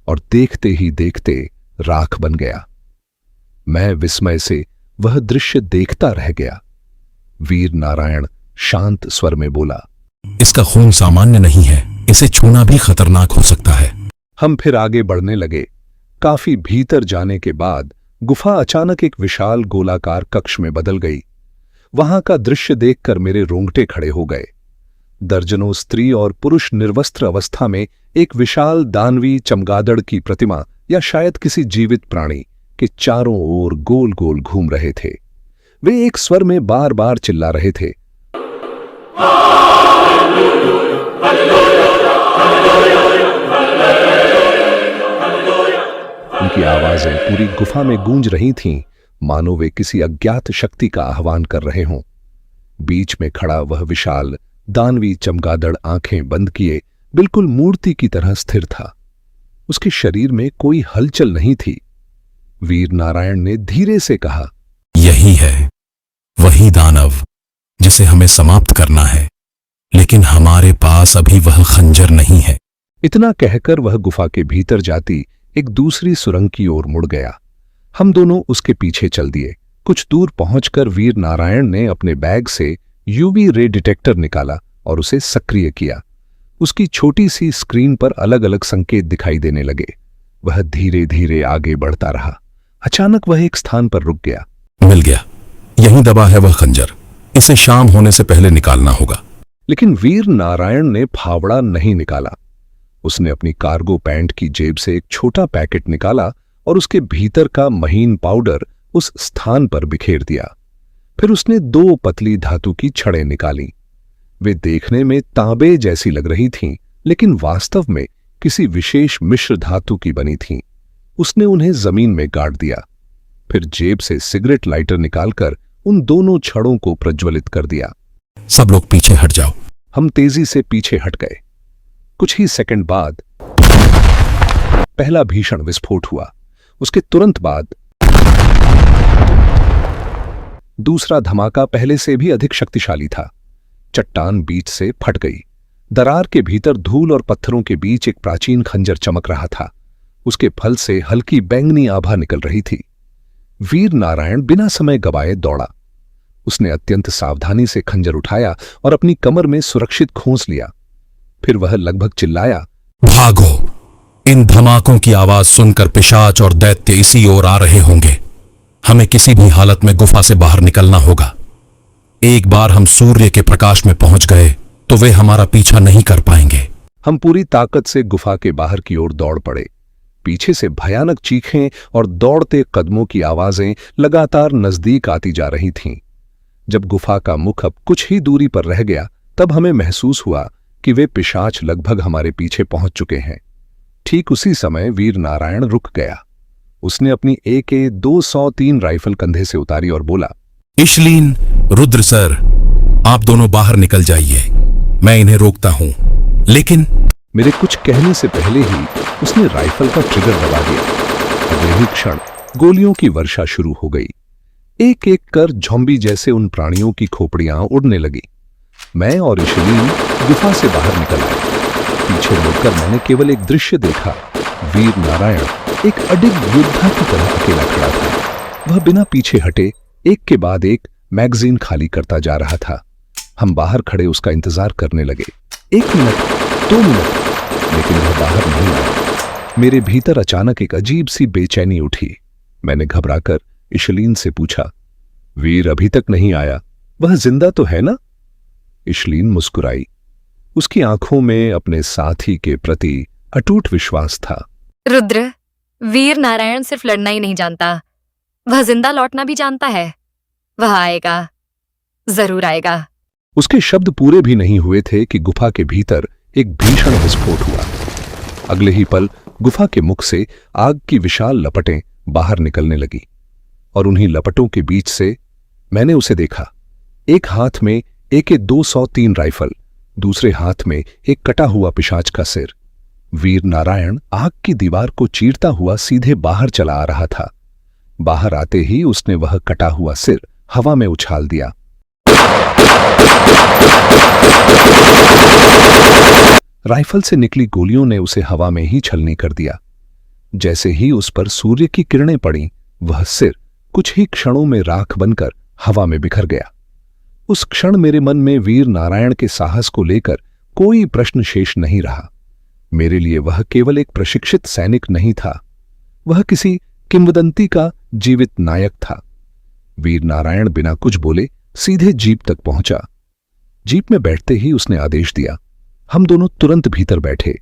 और देखते ही देखते राख बन गया। मैं विस्मय से वह दृश्य देखता रह गया। वीर नारायण शांत स्वर में बोला, इसका खून सामान्य नहीं है, इसे छूना भी खतरनाक हो सकता है। हम फिर आगे बढ़ने लगे। काफी भीतर जाने के बाद गुफा अचानक एक विशाल गोलाकार कक्ष में बदल गई। वहां का दृश्य देखकर मेरे रोंगटे खड़े हो गए। दर्जनों स्त्री और पुरुष निर्वस्त्र अवस्था में एक विशाल दानवी चमगादड़ की प्रतिमा या शायद किसी जीवित प्राणी के चारों ओर गोल गोल घूम रहे थे। वे एक स्वर में बार बार चिल्ला रहे थे, उनकी आवाजें पूरी गुफा में गूंज रही थीं, मानो वे किसी अज्ञात शक्ति का आह्वान कर रहे हों। बीच में खड़ा वह विशाल दानवी चमगादड़ आंखें बंद किए बिल्कुल मूर्ति की तरह स्थिर था। उसके शरीर में कोई हलचल नहीं थी। वीर नारायण ने धीरे से कहा, यही है वही दानव जिसे हमें समाप्त करना है, लेकिन हमारे पास अभी वह खंजर नहीं है। इतना कहकर वह गुफा के भीतर जाती एक दूसरी सुरंग की ओर मुड़ गया। हम दोनों उसके पीछे चल दिए। कुछ दूर पहुंचकर वीर नारायण ने अपने बैग से यूवी रे डिटेक्टर निकाला और उसे सक्रिय किया। उसकी छोटी सी स्क्रीन पर अलग अलग संकेत दिखाई देने लगे। वह धीरे धीरे आगे बढ़ता रहा। अचानक वह एक स्थान पर रुक गया। मिल गया, यहीं दबा है वह खंजर, इसे शाम होने से पहले निकालना होगा। लेकिन वीर नारायण ने फावड़ा नहीं निकाला। उसने अपनी कार्गो पैंट की जेब से एक छोटा पैकेट निकाला और उसके भीतर का महीन पाउडर उस स्थान पर बिखेर दिया। फिर उसने 2 पतली धातु की छड़ें निकाली। वे देखने में तांबे जैसी लग रही थीं, लेकिन वास्तव में किसी विशेष मिश्र धातु की बनी थीं। उसने उन्हें जमीन में गाड़ दिया। फिर जेब से सिगरेट लाइटर निकालकर उन दोनों छड़ों को प्रज्वलित कर दिया। सब लोग पीछे हट जाओ। हम तेजी से पीछे हट गए। कुछ ही सेकंड बाद पहला भीषण विस्फोट हुआ। उसके तुरंत बाद दूसरा धमाका पहले से भी अधिक शक्तिशाली था। चट्टान बीच से फट गई। दरार के भीतर धूल और पत्थरों के बीच एक प्राचीन खंजर चमक रहा था। उसके फल से हल्की बैंगनी आभा निकल रही थी। वीर नारायण बिना समय गवाए दौड़ा। उसने अत्यंत सावधानी से खंजर उठाया और अपनी कमर में सुरक्षित खोस लिया। फिर वह लगभग चिल्लाया, भागो! इन धमाकों की आवाज सुनकर पिशाच और दैत्य इसी ओर आ रहे होंगे। हमें किसी भी हालत में गुफा से बाहर निकलना होगा। एक बार हम सूर्य के प्रकाश में पहुंच गए तो वे हमारा पीछा नहीं कर पाएंगे। हम पूरी ताकत से गुफा के बाहर की ओर दौड़ पड़े। पीछे से भयानक चीखें और दौड़ते कदमों की आवाजें लगातार नजदीक आती जा रही थीं। जब गुफा का मुख अब कुछ ही दूरी पर रह गया, तब हमें महसूस हुआ कि वे पिशाच लगभग हमारे पीछे पहुंच चुके हैं। ठीक उसी समय वीर नारायण रुक गया। उसने अपनी AK-203 राइफल कंधे से उतारी और बोला, इशलीन, रुद्र सर, आप दोनों बाहर निकल जाइए, मैं इन्हें रोकता हूं। लेकिन मेरे कुछ कहने से पहले ही उसने राइफल का ट्रिगर दबा दिया। अगले ही क्षण गोलियों की वर्षा शुरू हो गई। एक एक कर झोंबी जैसे उन प्राणियों की खोपड़ियां उड़ने लगी। मैं और इशलीन गुफा से बाहर निकल आए। पीछे मुड़कर मैंने केवल एक दृश्य देखा। वीर नारायण एक अडिग योद्धा की तरह अकेला खड़ा था। वह बिना पीछे हटे एक के बाद एक मैगजीन खाली करता जा रहा था। हम बाहर खड़े उसका इंतजार करने लगे। 1 मिनट, 2 मिनट, लेकिन वह बाहर नहीं आया। मेरे भीतर अचानक एक अजीब सी बेचैनी उठी। मैंने घबराकर इशलीन से पूछा, वीर अभी तक नहीं आया, वह जिंदा तो है ना? इशलीन मुस्कुराई। उसकी आंखों में अपने साथी के प्रति अटूट विश्वास था। रुद्र, वीर नारायण सिर्फ लड़ना ही नहीं जानता, वह जिंदा लौटना भी जानता है। वह आएगा, जरूर आएगा। उसके शब्द पूरे भी नहीं हुए थे कि गुफा के भीतर एक भीषण विस्फोट हुआ। अगले ही पल गुफा के मुख से आग की विशाल लपटें बाहर निकलने लगी और उन्हीं लपटों के बीच से मैंने उसे देखा। एक हाथ में AK-203 राइफल, दूसरे हाथ में एक कटा हुआ पिशाच का सिर। वीर नारायण आग की दीवार को चीरता हुआ सीधे बाहर चला आ रहा था। बाहर आते ही उसने वह कटा हुआ सिर हवा में उछाल दिया। राइफल से निकली गोलियों ने उसे हवा में ही छलनी कर दिया। जैसे ही उस पर सूर्य की किरणें पड़ीं, वह सिर कुछ ही क्षणों में राख बनकर हवा में बिखर गया। उस क्षण मेरे मन में वीर नारायण के साहस को लेकर कोई प्रश्न शेष नहीं रहा। मेरे लिए वह केवल एक प्रशिक्षित सैनिक नहीं था, वह किसी किंवदंती का जीवित नायक था। वीर नारायण बिना कुछ बोले सीधे जीप तक पहुंचा। जीप में बैठते ही उसने आदेश दिया। हम दोनों तुरंत भीतर बैठे।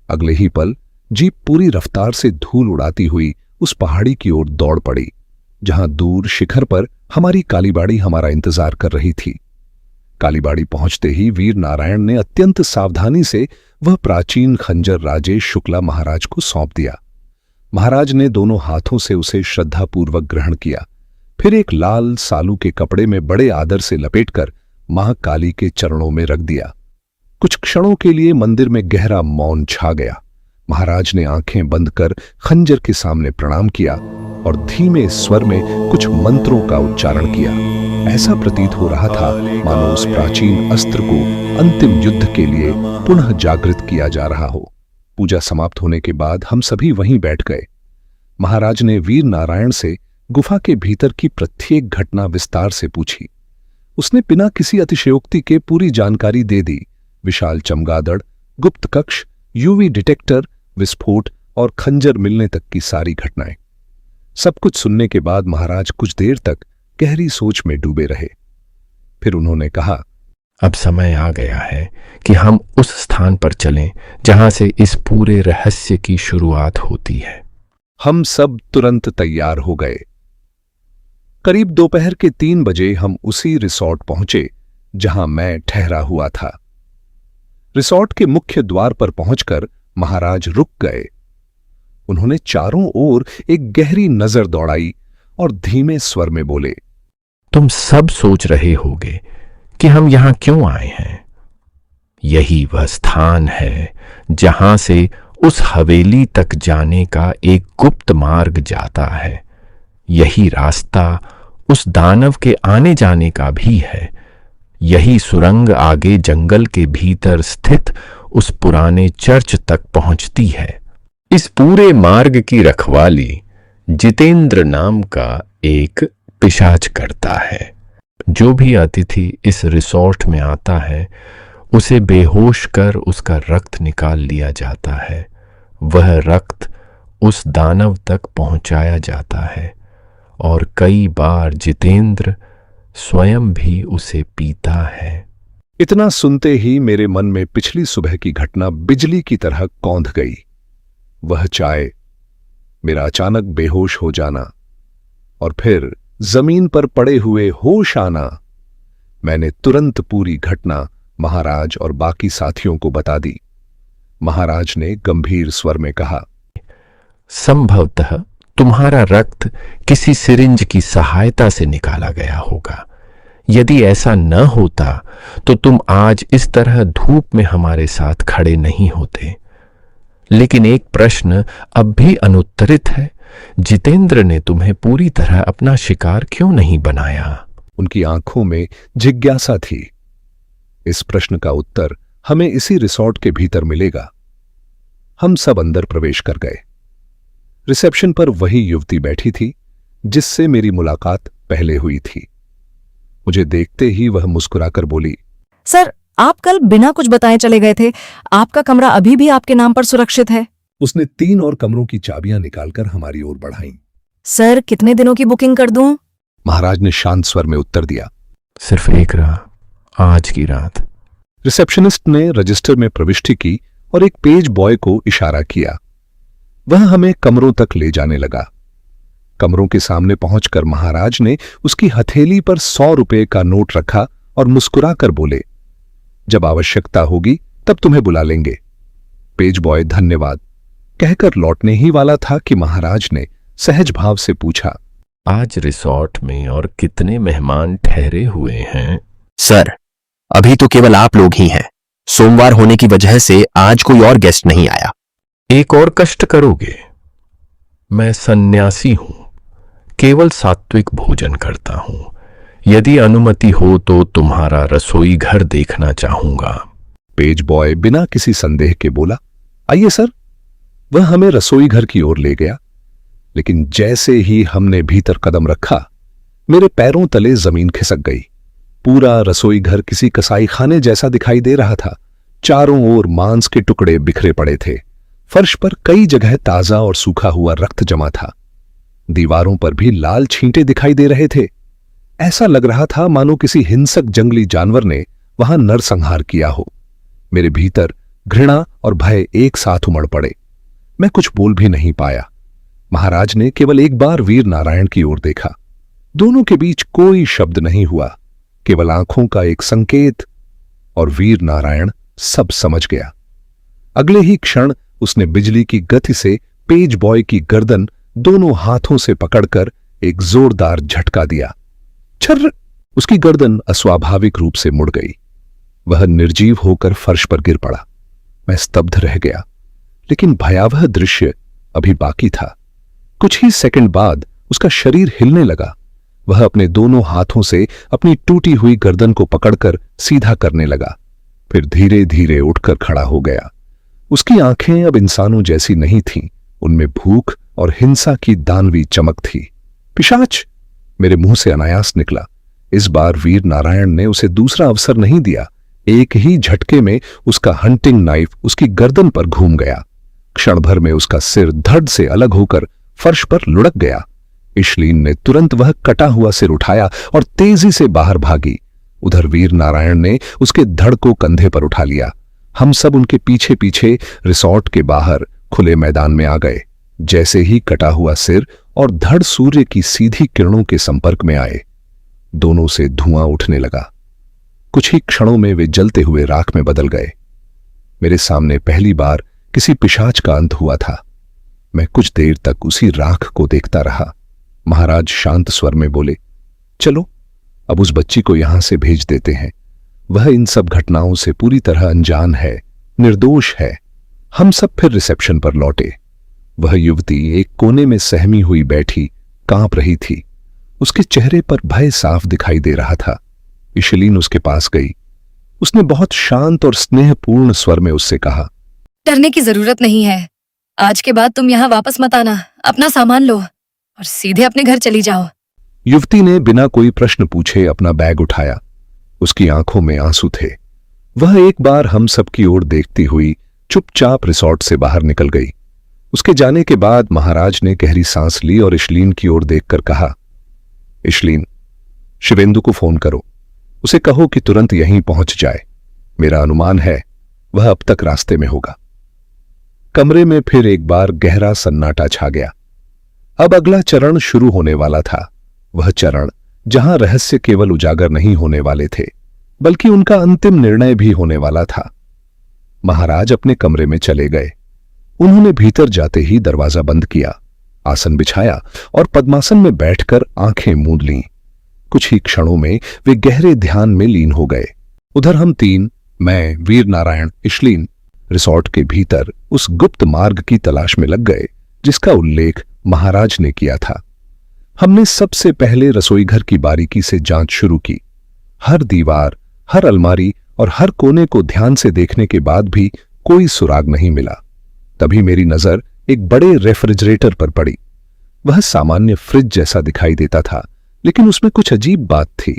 अगले ही पल जीप पूरी रफ्तार से धूल उड़ाती हुई उस पहाड़ी की ओर दौड़ पड़ी, जहां दूर शिखर पर हमारी कालीबाड़ी हमारा इंतजार कर रही थी। कालीबाड़ी पहुंचते ही वीर नारायण ने अत्यंत सावधानी से वह प्राचीन खंजर राजेश शुक्ला महाराज को सौंप दिया। महाराज ने दोनों हाथों से उसे श्रद्धापूर्वक ग्रहण किया, फिर एक लाल सालू के कपड़े में बड़े आदर से लपेटकर मां काली के चरणों में रख दिया। कुछ क्षणों के लिए मंदिर में गहरा मौन छा गया। महाराज ने आंखें बंद कर खंजर के सामने प्रणाम किया और धीमे स्वर में कुछ मंत्रों का उच्चारण किया। ऐसा प्रतीत हो रहा था मानो उस प्राचीन अस्त्र को अंतिम युद्ध के लिए पुनः जागृत किया जा रहा हो। पूजा समाप्त होने के बाद हम सभी वहीं बैठ गए। महाराज ने वीर नारायण से गुफा के भीतर की प्रत्येक घटना विस्तार से पूछी। उसने बिना किसी अतिशयोक्ति के पूरी जानकारी दे दी। विशाल चमगादड़, गुप्त कक्ष, यूवी डिटेक्टर, विस्फोट, और खंजर मिलने तक की सारी घटनाएं। सब कुछ सुनने के बाद महाराज कुछ देर तक गहरी सोच में डूबे रहे। फिर उन्होंने कहा, अब समय आ गया है कि हम उस स्थान पर चलें जहां से इस पूरे रहस्य की शुरुआत होती है। हम सब तुरंत तैयार हो गए। करीब दोपहर के 3 बजे हम उसी रिसॉर्ट पहुंचे जहां मैं ठहरा हुआ था। रिसॉर्ट के मुख्य द्वार पर पहुंचकर महाराज रुक गए। उन्होंने चारों ओर एक गहरी नजर दौड़ाई और धीमे स्वर में बोले, तुम सब सोच रहे होगे कि हम यहां क्यों आए हैं। यही वह स्थान है जहां से उस हवेली तक जाने का एक गुप्त मार्ग जाता है। यही रास्ता उस दानव के आने जाने का भी है। यही सुरंग आगे जंगल के भीतर स्थित उस पुराने चर्च तक पहुंचती है। इस पूरे मार्ग की रखवाली जितेंद्र नाम का एक पिशाच करता है। जो भी अतिथि इस रिसॉर्ट में आता है उसे बेहोश कर उसका रक्त निकाल लिया जाता है। वह रक्त उस दानव तक पहुंचाया जाता है और कई बार जितेंद्र स्वयं भी उसे पीता है। इतना सुनते ही मेरे मन में पिछली सुबह की घटना बिजली की तरह कौंध गई। वह चाय, मेरा अचानक बेहोश हो जाना और फिर जमीन पर पड़े हुए होश आना। मैंने तुरंत पूरी घटना महाराज और बाकी साथियों को बता दी। महाराज ने गंभीर स्वर में कहा, संभवतः तुम्हारा रक्त किसी सिरिंज की सहायता से निकाला गया होगा। यदि ऐसा न होता तो तुम आज इस तरह धूप में हमारे साथ खड़े नहीं होते। लेकिन एक प्रश्न अब भी अनुत्तरित है, जितेंद्र ने तुम्हें पूरी तरह अपना शिकार क्यों नहीं बनाया? उनकी आंखों में जिज्ञासा थी। इस प्रश्न का उत्तर हमें इसी रिसॉर्ट के भीतर मिलेगा। हम सब अंदर प्रवेश कर गए। रिसेप्शन पर वही युवती बैठी थी जिससे मेरी मुलाकात पहले हुई थी। मुझे देखते ही वह मुस्कुराकर बोली, सर, आप कल बिना कुछ बताए चले गए थे। आपका कमरा अभी भी आपके नाम पर सुरक्षित है। उसने 3 और कमरों की चाबियां निकालकर हमारी ओर बढ़ाईं। सर, कितने दिनों की बुकिंग कर दूं? महाराज ने शांत स्वर में उत्तर दिया, सिर्फ एक रात, आज की रात। रिसेप्शनिस्ट ने रजिस्टर में प्रविष्टि की और एक पेज बॉय को इशारा किया। वह हमें कमरों तक ले जाने लगा। कमरों के सामने पहुंचकर महाराज ने उसकी हथेली पर 100 रुपए का नोट रखा और मुस्कुराकर बोले, जब आवश्यकता होगी तब तुम्हें बुला लेंगे। पेज बॉय धन्यवाद कहकर लौटने ही वाला था कि महाराज ने सहज भाव से पूछा, आज रिसॉर्ट में और कितने मेहमान ठहरे हुए हैं? सर, अभी तो केवल आप लोग ही हैं। सोमवार होने की वजह से आज कोई और गेस्ट नहीं आया। एक और कष्ट करोगे? मैं सन्यासी हूं, केवल सात्विक भोजन करता हूं। यदि अनुमति हो तो तुम्हारा रसोई घर देखना चाहूंगा। पेज बॉय बिना किसी संदेह के बोला, आइए सर। वह हमें रसोई घर की ओर ले गया, लेकिन जैसे ही हमने भीतर कदम रखा मेरे पैरों तले जमीन खिसक गई। पूरा रसोई घर किसी कसाई खाने जैसा दिखाई दे रहा था। चारों ओर मांस के टुकड़े बिखरे पड़े थे। फर्श पर कई जगह ताजा और सूखा हुआ रक्त जमा था। दीवारों पर भी लाल छींटे दिखाई दे रहे थे। ऐसा लग रहा था मानो किसी हिंसक जंगली जानवर ने वहां नरसंहार किया हो। मेरे भीतर घृणा और भय एक साथ उमड़ पड़े। मैं कुछ बोल भी नहीं पाया। महाराज ने केवल एक बार वीर नारायण की ओर देखा। दोनों के बीच कोई शब्द नहीं हुआ, केवल आंखों का एक संकेत, और वीर नारायण सब समझ गया। अगले ही क्षण उसने बिजली की गति से पेज बॉय की गर्दन दोनों हाथों से पकड़कर एक जोरदार झटका दिया। छर्र! उसकी गर्दन अस्वाभाविक रूप से मुड़ गई। वह निर्जीव होकर फर्श पर गिर पड़ा। मैं स्तब्ध रह गया, लेकिन भयावह दृश्य अभी बाकी था। कुछ ही सेकंड बाद उसका शरीर हिलने लगा। वह अपने दोनों हाथों से अपनी टूटी हुई गर्दन को पकड़कर सीधा करने लगा, फिर धीरे धीरे उठकर खड़ा हो गया। उसकी आंखें अब इंसानों जैसी नहीं थीं, उनमें भूख और हिंसा की दानवी चमक थी। पिशाच! मेरे मुंह से अनायास निकला। इस बार वीर नारायण ने उसे दूसरा अवसर नहीं दिया। एक ही झटके में उसका हंटिंग नाइफ उसकी गर्दन पर घूम गया। क्षण भर में उसका सिर धड़ से अलग होकर फर्श पर लुढ़क गया। इशलीन ने तुरंत वह कटा हुआ सिर उठाया और तेजी से बाहर भागी। उधर वीर नारायण ने उसके धड़ को कंधे पर उठा लिया। हम सब उनके पीछे पीछे रिसॉर्ट के बाहर खुले मैदान में आ गए। जैसे ही कटा हुआ सिर और धड़ सूर्य की सीधी किरणों के संपर्क में आए, दोनों से धुआं उठने लगा। कुछ ही क्षणों में वे जलते हुए राख में बदल गए। मेरे सामने पहली बार किसी पिशाच का अंत हुआ था। मैं कुछ देर तक उसी राख को देखता रहा। महाराज शांत स्वर में बोले, चलो अब उस बच्ची को यहां से भेज देते हैं। वह इन सब घटनाओं से पूरी तरह अनजान है, निर्दोष है। हम सब फिर रिसेप्शन पर लौटे। वह युवती एक कोने में सहमी हुई बैठी कांप रही थी। उसके चेहरे पर भय साफ दिखाई दे रहा था। इशलीन उसके पास गई। उसने बहुत शांत और स्नेहपूर्ण स्वर में उससे कहा, डरने की जरूरत नहीं है। आज के बाद तुम यहाँ वापस मत आना। अपना सामान लो और सीधे अपने घर चली जाओ। युवती ने बिना कोई प्रश्न पूछे अपना बैग उठाया। उसकी आंखों में आंसू थे। वह एक बार हम सब की ओर देखती हुई चुपचाप रिसॉर्ट से बाहर निकल गई। उसके जाने के बाद महाराज ने गहरी सांस ली और इशलीन की ओर देखकर कहा, इशलीन, शिवेंदु को फोन करो। उसे कहो कि तुरंत यहीं पहुंच जाए। मेरा अनुमान है वह अब तक रास्ते में होगा। कमरे में फिर एक बार गहरा सन्नाटा छा गया। अब अगला चरण शुरू होने वाला था। वह चरण जहां रहस्य केवल उजागर नहीं होने वाले थे, बल्कि उनका अंतिम निर्णय भी होने वाला था। महाराज अपने कमरे में चले गए। उन्होंने भीतर जाते ही दरवाजा बंद किया, आसन बिछाया और पद्मासन में बैठकर आंखें मूंद लीं। कुछ ही क्षणों में वे गहरे ध्यान में लीन हो गए। उधर हम तीन, मैं, वीर नारायण, इशलीन, रिसॉर्ट के भीतर उस गुप्त मार्ग की तलाश में लग गए जिसका उल्लेख महाराज ने किया था। हमने सबसे पहले रसोई घर की बारीकी से जांच शुरू की। हर दीवार, हर अलमारी और हर कोने को ध्यान से देखने के बाद भी कोई सुराग नहीं मिला। तभी मेरी नजर एक बड़े रेफ्रिजरेटर पर पड़ी। वह सामान्य फ्रिज जैसा दिखाई देता था, लेकिन उसमें कुछ अजीब बात थी।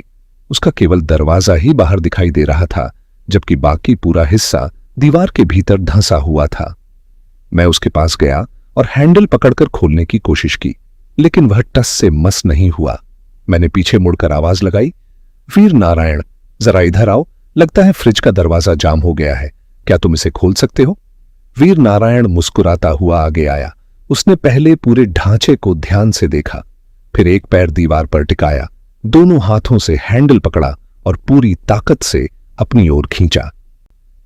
उसका केवल दरवाजा ही बाहर दिखाई दे रहा था, जबकि बाकी पूरा हिस्सा दीवार के भीतर धंसा हुआ था। मैं उसके पास गया और हैंडल पकड़कर खोलने की कोशिश की, लेकिन वह टस से मस नहीं हुआ। मैंने पीछे मुड़कर आवाज लगाई, वीर नारायण, जरा इधर आओ। लगता है फ्रिज का दरवाजा जाम हो गया है। क्या तुम इसे खोल सकते हो? वीर नारायण मुस्कुराता हुआ आगे आया। उसने पहले पूरे ढांचे को ध्यान से देखा, फिर एक पैर दीवार पर टिकाया, दोनों हाथों से हैंडल पकड़ा और पूरी ताकत से अपनी ओर खींचा।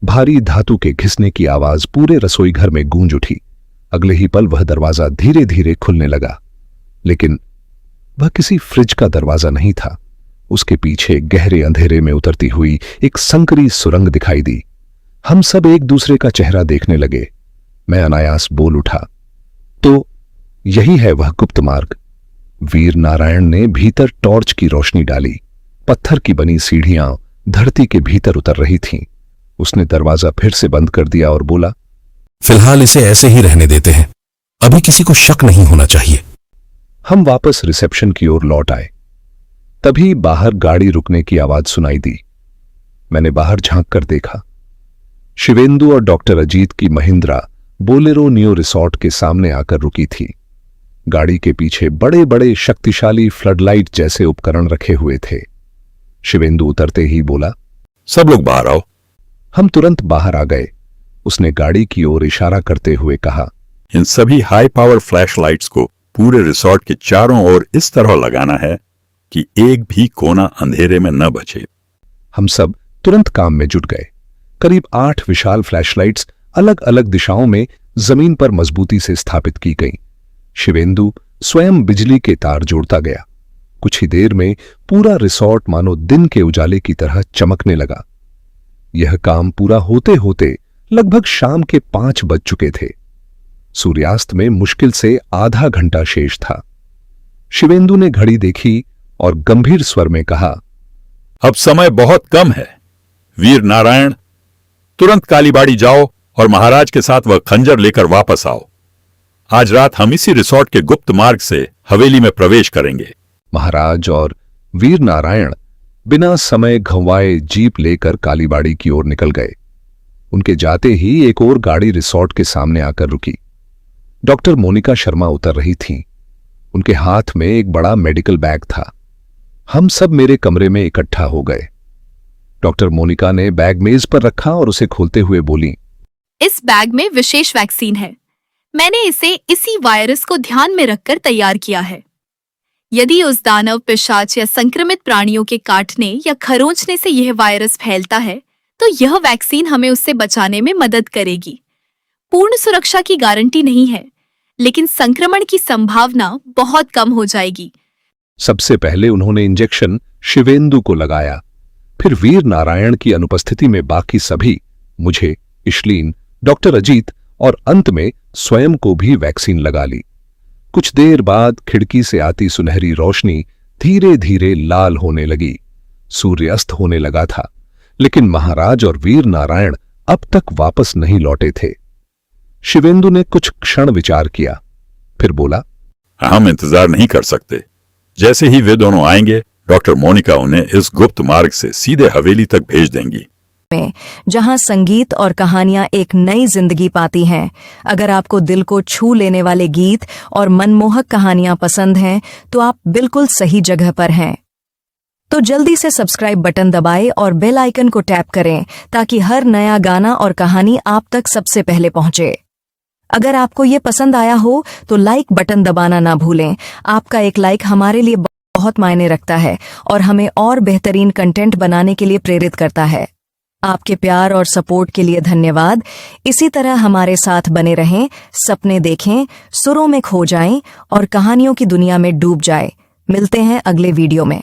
भारी धातु के घिसने की आवाज पूरे रसोई घर में गूंज उठी। अगले ही पल वह दरवाजा धीरे धीरे खुलने लगा, लेकिन वह किसी फ्रिज का दरवाजा नहीं था। उसके पीछे गहरे अंधेरे में उतरती हुई एक संकरी सुरंग दिखाई दी। हम सब एक दूसरे का चेहरा देखने लगे। मैं अनायास बोल उठा, तो यही है वह गुप्त मार्ग। वीर नारायण ने भीतर टॉर्च की रोशनी डाली। पत्थर की बनी सीढ़ियां धरती के भीतर उतर रही थीं। उसने दरवाजा फिर से बंद कर दिया और बोला, फिलहाल इसे ऐसे ही रहने देते हैं। अभी किसी को शक नहीं होना चाहिए। हम वापस रिसेप्शन की ओर लौट आए। तभी बाहर गाड़ी रुकने की आवाज सुनाई दी। मैंने बाहर झांक कर देखा। शिवेंदु और डॉक्टर अजीत की महिंद्रा बोलेरो नियो रिसॉर्ट के सामने आकर रुकी थी। गाड़ी के पीछे बड़े बड़े शक्तिशाली फ्लडलाइट जैसे उपकरण रखे हुए थे। शिवेंदु उतरते ही बोला, सब लोग बाहर आओ। हम तुरंत बाहर आ गए। उसने गाड़ी की ओर इशारा करते हुए कहा, इन सभी हाई पावर फ्लैश लाइट्स को पूरे रिसॉर्ट के चारों ओर इस तरह लगाना है कि एक भी कोना अंधेरे में न बचे। हम सब तुरंत काम में जुट गए। करीब 8 विशाल फ्लैशलाइट्स अलग अलग दिशाओं में जमीन पर मजबूती से स्थापित की गईं। शिवेंदु स्वयं बिजली के तार जोड़ता गया। कुछ ही देर में पूरा रिसॉर्ट मानो दिन के उजाले की तरह चमकने लगा। यह काम पूरा होते होते लगभग शाम के 5 बज चुके थे। सूर्यास्त में मुश्किल से आधा घंटा शेष था। शिवेंदु ने घड़ी देखी और गंभीर स्वर में कहा, अब समय बहुत कम है। वीर नारायण, तुरंत कालीबाड़ी जाओ और महाराज के साथ वह खंजर लेकर वापस आओ। आज रात हम इसी रिसॉर्ट के गुप्त मार्ग से हवेली में प्रवेश करेंगे। महाराज और वीर नारायण बिना समय गंवाए जीप लेकर कालीबाड़ी की ओर निकल गए। उनके जाते ही एक और गाड़ी रिसॉर्ट के सामने आकर रुकी। डॉक्टर मोनिका शर्मा उतर रही थीं। उनके हाथ में एक बड़ा मेडिकल बैग था। हम सब मेरे कमरे में इकट्ठा हो गए। डॉक्टर मोनिका ने बैग मेज पर रखा और उसे खोलते हुए बोली, इस बैग में विशेष वैक्सीन है। मैंने इसे इसी वायरस को ध्यान में रखकर तैयार किया है। यदि उस दानव, पिशाच या संक्रमित प्राणियों के काटने या खरोंचने से यह वायरस फैलता है तो यह वैक्सीन हमें उससे बचाने में मदद करेगी। पूर्ण सुरक्षा की गारंटी नहीं है, लेकिन संक्रमण की संभावना बहुत कम हो जाएगी। सबसे पहले उन्होंने इंजेक्शन शिवेंदु को लगाया, फिर वीर नारायण की अनुपस्थिति में बाकी सभी, मुझे, इशलीन, डॉक्टर अजीत और अंत में स्वयं को भी वैक्सीन लगा ली। कुछ देर बाद खिड़की से आती सुनहरी रोशनी धीरे धीरे लाल होने लगी। सूर्यास्त होने लगा था, लेकिन महाराज और वीर नारायण अब तक वापस नहीं लौटे थे। शिवेंदु ने कुछ क्षण विचार किया, फिर बोला, हम इंतजार नहीं कर सकते। जैसे ही वे दोनों आएंगे, डॉक्टर मोनिका उन्हें इस गुप्त मार्ग से सीधे हवेली तक भेज देंगी, में जहां संगीत और कहानियां एक नई जिंदगी पाती हैं। अगर आपको दिल को छू लेने वाले गीत और मनमोहक कहानियां पसंद हैं तो आप बिल्कुल सही जगह पर हैं। तो जल्दी से सब्सक्राइब बटन दबाएं और बेल आइकन को टैप करें ताकि हर नया गाना और कहानी आप तक सबसे पहले पहुंचे। अगर आपको ये पसंद आया हो तो लाइक बटन दबाना ना भूलें। आपका एक लाइक हमारे लिए बहुत मायने रखता है और हमें और बेहतरीन कंटेंट बनाने के लिए प्रेरित करता है। आपके प्यार और सपोर्ट के लिए धन्यवाद। इसी तरह हमारे साथ बने रहें, सपने देखें, सुरों में खो जाएं और कहानियों की दुनिया में डूब जाएं। मिलते हैं अगले वीडियो में।